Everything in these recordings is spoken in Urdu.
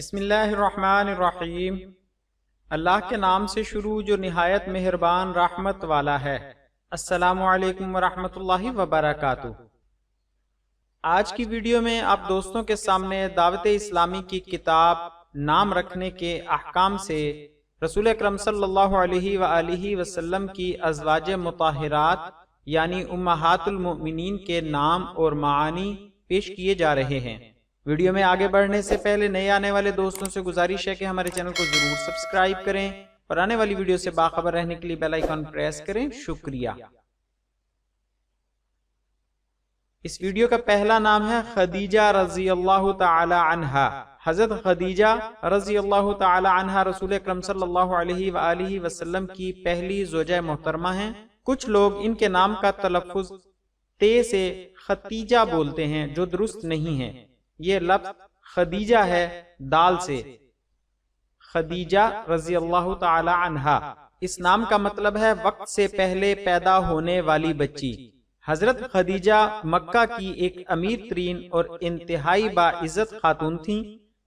بسم اللہ الرحمن الرحیم۔ اللہ کے نام سے شروع جو نہایت مہربان رحمت والا ہے۔ السلام علیکم ورحمۃ اللہ وبرکاتہ۔ آج کی ویڈیو میں آپ دوستوں کے سامنے دعوت اسلامی کی کتاب نام رکھنے کے احکام سے رسول اکرم صلی اللہ علیہ وآلہ وسلم کی ازواج مطہرات یعنی امہات المؤمنین کے نام اور معانی پیش کیے جا رہے ہیں۔ ویڈیو میں آگے بڑھنے سے پہلے نئے آنے والے دوستوں سے گزارش ہے کہ ہمارے چینل کو ضرور سبسکرائب کریں اور آنے والی ویڈیو سے باخبر رہنے کے لیے بیل آئیکن پریس کریں۔ شکریہ۔ اس ویڈیو کا پہلا نام ہے خدیجہ رضی اللہ تعالی عنہا۔ حضرت خدیجہ رضی اللہ تعالی عنہا رسول اکرم صلی اللہ علیہ وآلہ وسلم کی پہلی زوجہ محترمہ ہیں۔ کچھ لوگ ان کے نام کا تلفظ تے سے ختیجہ بولتے ہیں جو درست نہیں ہے۔ یہ لفظ خدیجہ ہے دال سے۔ خدیجہ رضی اللہ تعالی عنہا اس نام کا مطلب ہے وقت سے پہلے پیدا ہونے والی بچی۔ حضرت خدیجہ مکہ کی ایک امیر ترین اور انتہائی باعزت خاتون تھیں۔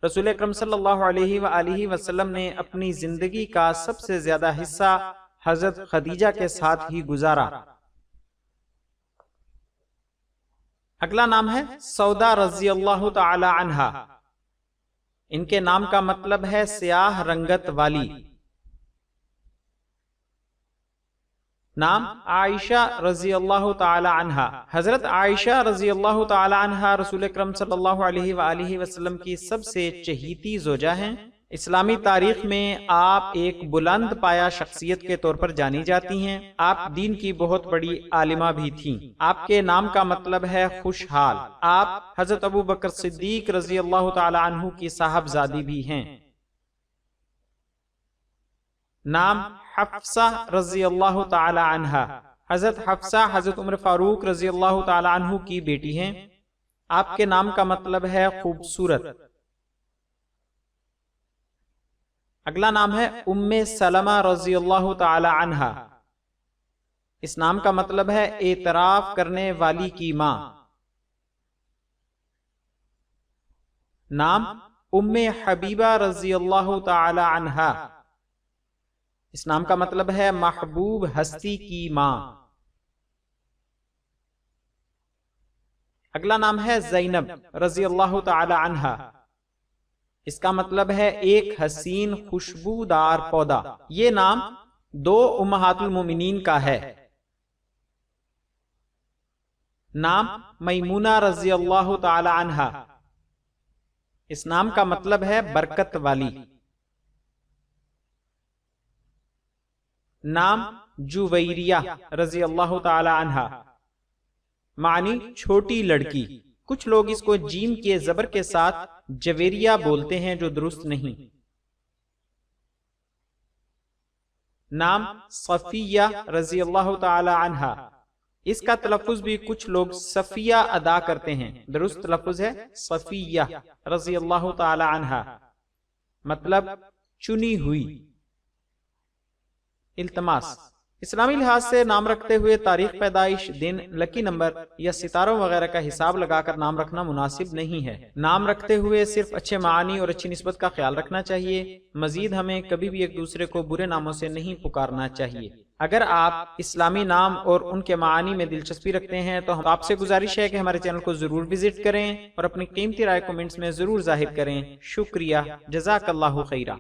رسول اکرم صلی اللہ علیہ وآلہ وسلم نے اپنی زندگی کا سب سے زیادہ حصہ حضرت خدیجہ کے ساتھ ہی گزارا۔ اگلا نام ہے سودا رضی اللہ تعالی عنہا۔ ان کے نام کا مطلب ہے سیاہ رنگت والی۔ نام عائشہ رضی اللہ تعالی عنہا۔ حضرت عائشہ رضی اللہ تعالی عنہا رسول اکرم صلی اللہ علیہ وآلہ وسلم کی سب سے چہیتی زوجہ ہیں۔ اسلامی تاریخ میں آپ ایک بلند پایہ شخصیت کے طور پر جانی جاتی ہیں۔ آپ دین کی بہت بڑی عالمہ بھی تھیں۔ آپ کے نام کا مطلب ہے خوشحال۔ آپ حضرت ابو بکر صدیق رضی اللہ تعالی عنہ کی صاحبزادی بھی ہیں۔ نام حفصہ رضی اللہ تعالی عنہا۔ حضرت حفصہ حضرت عمر فاروق رضی اللہ تعالی عنہ کی بیٹی ہیں۔ آپ کے نام کا مطلب ہے خوبصورت۔ اگلا نام ہے ام سلمہ رضی اللہ تعالی عنہا۔ اس نام کا مطلب ہے اعتراف کرنے والی کی ماں۔ نام ام حبیبہ رضی اللہ تعالی عنہا۔ اس نام کا مطلب ہے محبوب ہستی کی ماں۔ اگلا نام ہے زینب رضی اللہ تعالی عنہا۔ اس کا مطلب ہے ایک حسین خوشبودار پودا۔ یہ نام دو امہات المومنین کا ہے۔ نام میمونہ رضی اللہ تعالی عنہا۔ اس نام کا مطلب ہے برکت والی۔ نام جویریہ رضی اللہ تعالی عنہا۔ معنی چھوٹی لڑکی۔ کچھ لوگ اس کو جیم کے زبر کے ساتھ جویریہ بولتے ہیں جو درست نہیں۔ نام صفیہ رضی اللہ تعالی عنہا۔ اس کا تلفظ بھی کچھ لوگ صفیہ ادا کرتے ہیں، درست تلفظ ہے صفیہ رضی اللہ تعالی عنہا، مطلب چنی ہوئی۔ التماس، اسلامی لحاظ سے نام رکھتے ہوئے تاریخ پیدائش، دن، لکی نمبر یا ستاروں وغیرہ کا حساب لگا کر نام رکھنا مناسب نہیں ہے۔ نام رکھتے ہوئے صرف اچھے معانی اور اچھی نسبت کا خیال رکھنا چاہیے۔ مزید ہمیں کبھی بھی ایک دوسرے کو برے ناموں سے نہیں پکارنا چاہیے۔ اگر آپ اسلامی نام اور ان کے معانی میں دلچسپی رکھتے ہیں تو آپ سے گزارش ہے کہ ہمارے چینل کو ضرور وزٹ کریں اور اپنی قیمتی رائے کمنٹس میں ضرور ظاہر کریں۔ شکریہ، جزاک اللہ خیرہ۔